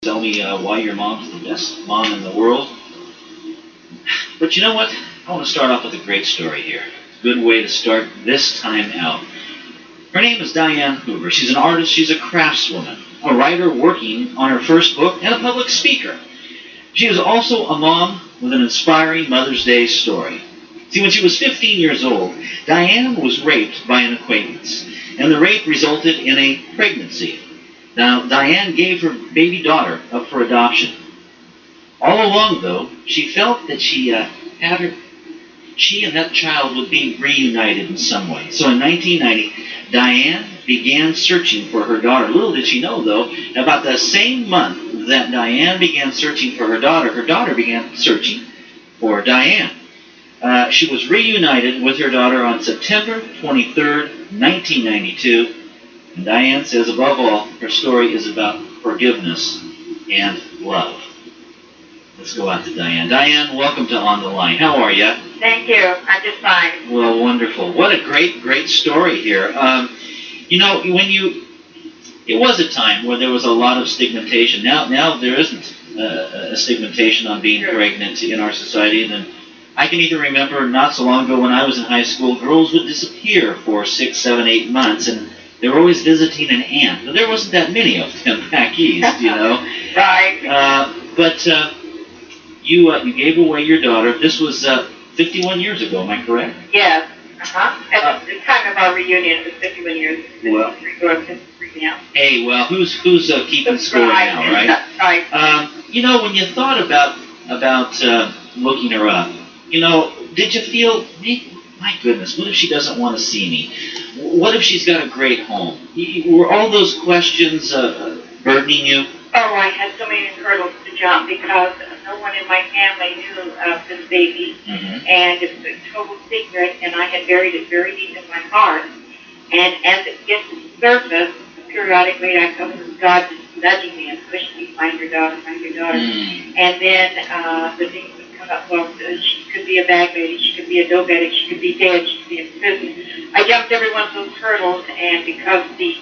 Tell me why your mom's the best mom in the world. But you know what? I want to start off with a great story here. Good way to start this time out. Her name is Diane Hoover. She's an artist. She's a craftswoman, a writer working on her first book, and a public speaker. She is also a mom with an inspiring Mother's Day story. See, when she was 15 years old, Diane was raped by an acquaintance, and the rape resulted in a pregnancy. Now, Diane gave her baby daughter up for adoption. All along, though, she felt that she and that child would be reunited in some way. So in 1990, Diane began searching for her daughter. Little did she know, though, about the same month that Diane began searching for her daughter began searching for Diane. She was reunited with her daughter on September 23rd, 1992. And Diane says, above all, her story is about forgiveness and love. Let's go out to Diane. Diane, welcome to On the Line. How are you? Thank you. I'm just fine. Well, wonderful. What a great story here. It was a time where there was a lot of stigmatization. Now there isn't a stigmatization on being pregnant in our society. And I can even remember not so long ago when I was in high school, girls would disappear for 6, 7, 8 months, and they were always visiting an aunt. But there wasn't that many of them back east, you know. Right. But you gave away your daughter. This was 51 years ago, am I correct? Yes. At the time of our reunion, it was 51 years. Well, 53 now. Hey, well, who's keeping score now, right? Right. When you thought about looking her up, did you feel, my goodness, what if she doesn't want to see me? What if she's got a great home? Were all those questions burdening you? Oh, I had so many hurdles to jump because no one in my family knew of this baby, and it was a total secret, and I had buried it very deep in my heart. And as it gets to the surface, periodically I come to God just nudging me and pushing me, find your daughter, find your daughter. And then the things would come up, well, she could be a bag lady, she could be a dope addict, she could be dead, she could be in prison. I jumped every one of those hurdles, and because the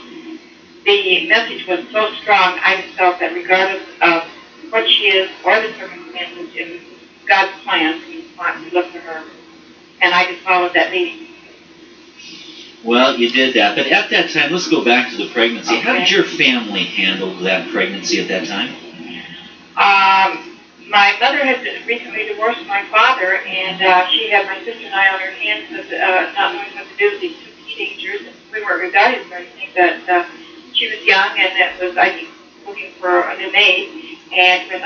message was so strong, I just felt that regardless of what she is or the circumstances, it was God's plan to look for her. And I just followed that leading. Well, you did that. But at that time, let's go back to the pregnancy. Okay. How did your family handle that pregnancy at that time? My mother had recently divorced my father, and she had my sister and I on her hands with not knowing what to do with these two teenagers. We weren't rebellious or anything, but she was young, and it was, I think, looking for a new maid. And when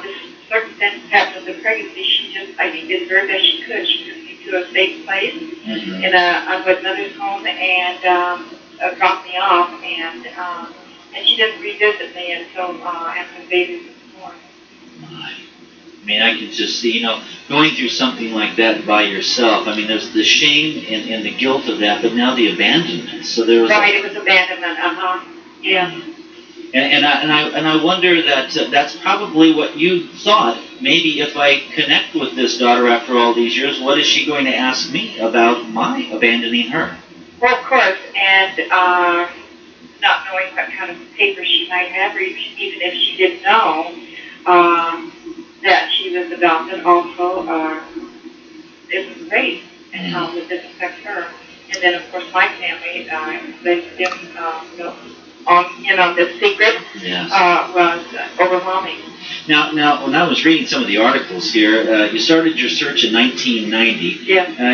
this circumstance happened with the pregnancy, she just, I think, did the very best she could. She took me to a safe place in a good mother's home and dropped me off. And she didn't revisit me until after the baby was born. I mean, I can just see, going through something like that by yourself. I mean, there's the shame and the guilt of that, but now the abandonment. So there was it was abandonment. Yeah. And I wonder that that's probably what you thought. Maybe if I connect with this daughter after all these years, what is she going to ask me about my abandoning her? Well, of course, and not knowing what kind of paper she might have, or even if she didn't know that she was adopted, also it was rape, and how would this affect her? And then, of course, my family, the secret was overwhelming. Now, when I was reading some of the articles here, you started your search in 1990. Yeah.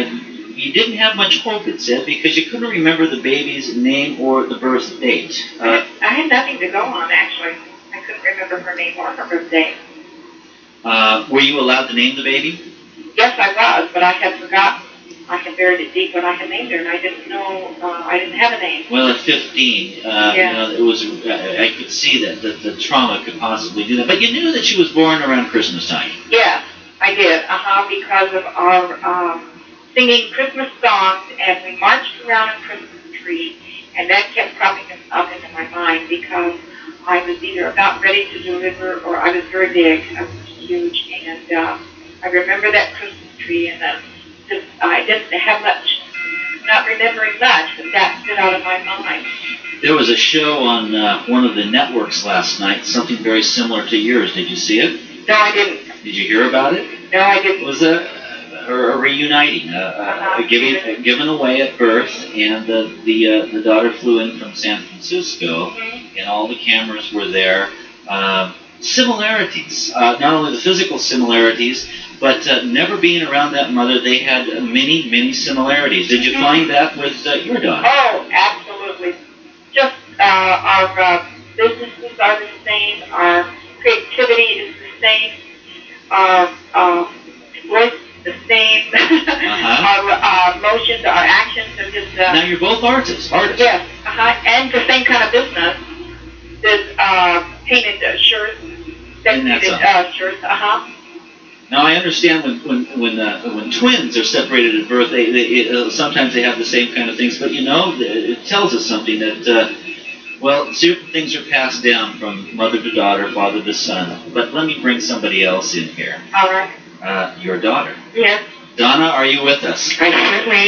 You didn't have much hope, it said, because you couldn't remember the baby's name or the birth date. I had nothing to go on, actually. I couldn't remember her name or her birth date. Were you allowed to name the baby? Yes, I was, but I had forgotten. I had buried it deep when I had named her, and I didn't know, I didn't have a name. Well, at 15, it was. I could see that the trauma could possibly do that. But you knew that she was born around Christmas time. Yes, I did, because of our singing Christmas songs, and we marched around a Christmas tree, and that kept cropping up into my mind because I was either about ready to deliver or I was very big. I was huge, and I remember that Christmas tree, and I didn't have much, not remembering much, but that stood out of my mind. There was a show on one of the networks last night, something very similar to yours. Did you see it? No, I didn't. Did you hear about it? No, I didn't. It was a reuniting, given away at birth, and the daughter flew in from San Francisco, and all the cameras were there. Similarities, not only the physical similarities, but never being around that mother, they had many, many similarities. Did you find that with your daughter? Oh, absolutely. Just our businesses are the same, our creativity is the same, our voice the same, our emotions, our actions are just... now you're both artists. Yes, and the same kind of business. There's painted shirts, decorated shirts, Now I understand when twins are separated at birth, they sometimes they have the same kind of things, but it tells us something that certain things are passed down from mother to daughter, father to son. But let me bring somebody else in here. All right. Your daughter. Yes. Donna, are you with us? I certainly